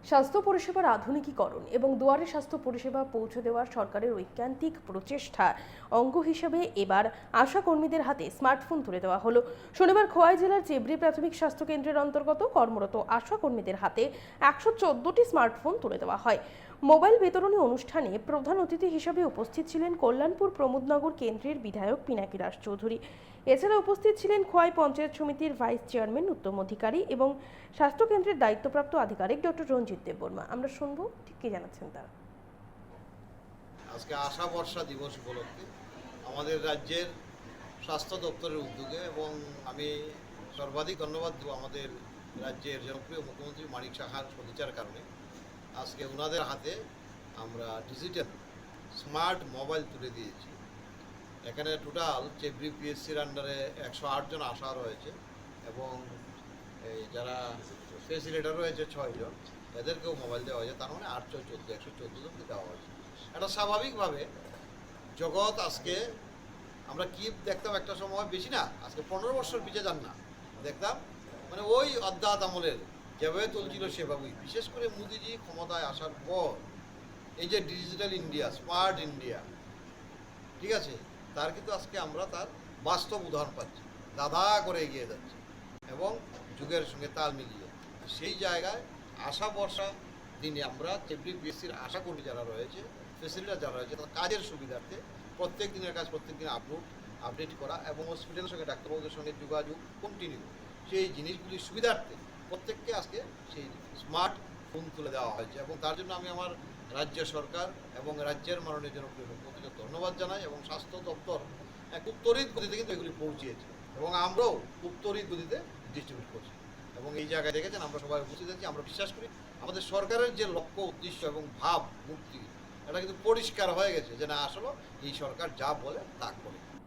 স্বাস্থ্য পরিষেবার আধুনিকীকরণ এবং দুয়ারে স্বাস্থ্য পরিষেবা পৌঁছে দেওয়ার সরকারের ঐকান্তিক প্রচেষ্টা অঙ্গ হিসেবে এবার আশা কর্মীদের হাতে স্মার্টফোন তুলে দেওয়া হলো। শনিবার খোয়াই জেলার চেবড়ি প্রাথমিক স্বাস্থ্য কেন্দ্রের অন্তর্গত কর্মরত আশা কর্মীদের হাতে 114টি স্মার্টফোন তুলে দেওয়া হয়। মোবাইল বিতরণী অনুষ্ঠানে প্রধান অতিথি হিসেবে উপস্থিত ছিলেন কল্যাণপুর প্রমোদনগর কেন্দ্রের বিধায়ক পিনাকি দাস চৌধুরী। এছাড়া উপস্থিত ছিলেন খোয়াই পঞ্চায়েত সমিতির ভাইস চেয়ারম্যান উত্তম অধিকারী এবং স্বাস্থ্য কেন্দ্রের দায়িত্বপ্রাপ্ত আধিকারিক ডক্টর রঞ্জিত দেববর্মা। আমরা শুনবো ঠিক কি জানাচ্ছেন তারা। আজকে আশা বর্ষা দিবস উপলক্ষে আমাদের রাজ্যের স্বাস্থ্য দপ্তরের উদ্যোগে এবং আমি সর্বাধিক ধন্যবাদ দেব আমাদের রাজ্যের জনপ্রিয় মুখ্যমন্ত্রী মানিক সাহার সদিচ্ছার কারণে আজকে ওনাদের হাতে আমরা ডিজিটাল স্মার্ট মোবাইল তুলে দিয়েছি। এখানে টোটাল চেবড়ি পিএসসির আন্ডারে 108 জন আশা রয়েছে এবং এই যারা ফেসিলিটার রয়েছে 6 জন, এদেরকেও মোবাইল দেওয়া হয়েছে। তার মানে 114 জনকে দেওয়া হয়েছে। এটা স্বাভাবিকভাবে জগৎ আজকে আমরা কি দেখতাম একটা সময়, বেশি না, আজকে 15 বছর পিছিয়ে যান না, দেখতাম মানে ওই অধ্যাত আমলের যেভাবে চলছিল সেভাবেই। বিশেষ করে মোদিজি ক্ষমতায় আসার পর এই যে ডিজিটাল ইন্ডিয়া, স্মার্ট ইন্ডিয়া, ঠিক আছে, তার কিন্তু আজকে আমরা তার বাস্তব উদাহরণ পাচ্ছি। দাদা করে এগিয়ে যাচ্ছে এবং যুগের সঙ্গে তাল মিলিয়ে সেই জায়গায় আশা বর্ষা দিনে আমরা চেবড়ি পিএসসির আশা কর্মী যারা রয়েছে, ফেসিলিটার যারা রয়েছে, তার কাজের সুবিধার্থে প্রত্যেক দিনের কাজ প্রত্যেক দিন আপডেট করা এবং হসপিটালের সঙ্গে ডাক্তারবাবুদের সঙ্গে যোগাযোগ কন্টিনিউ, সেই জিনিসগুলির সুবিধার্থে প্রত্যেককে আজকে সেই স্মার্ট ফোন তুলে দেওয়া হয়েছে। এবং তার জন্য আমি আমার রাজ্য সরকার এবং রাজ্যের মাননীয় জনপ্রিয় মুখ্যমন্ত্রীকে ধন্যবাদ জানাই এবং স্বাস্থ্য দপ্তর খুব তড়িৎ গতিতে কিন্তু এগুলি পৌঁছিয়েছে এবং আমরাও খুব তড়িৎ গতিতে ডিস্ট্রিবিউট করছি। এবং এই জায়গায় দেখেছেন আমরা সবাই উপস্থিত আছি। আমরা বিশ্বাস করি আমাদের সরকারের যে লক্ষ্য উদ্দেশ্য এবং ভাব মূর্তি, এটা কিন্তু পরিষ্কার হয়ে গেছে যে না, আসলে এই সরকার যা বলে তা করে।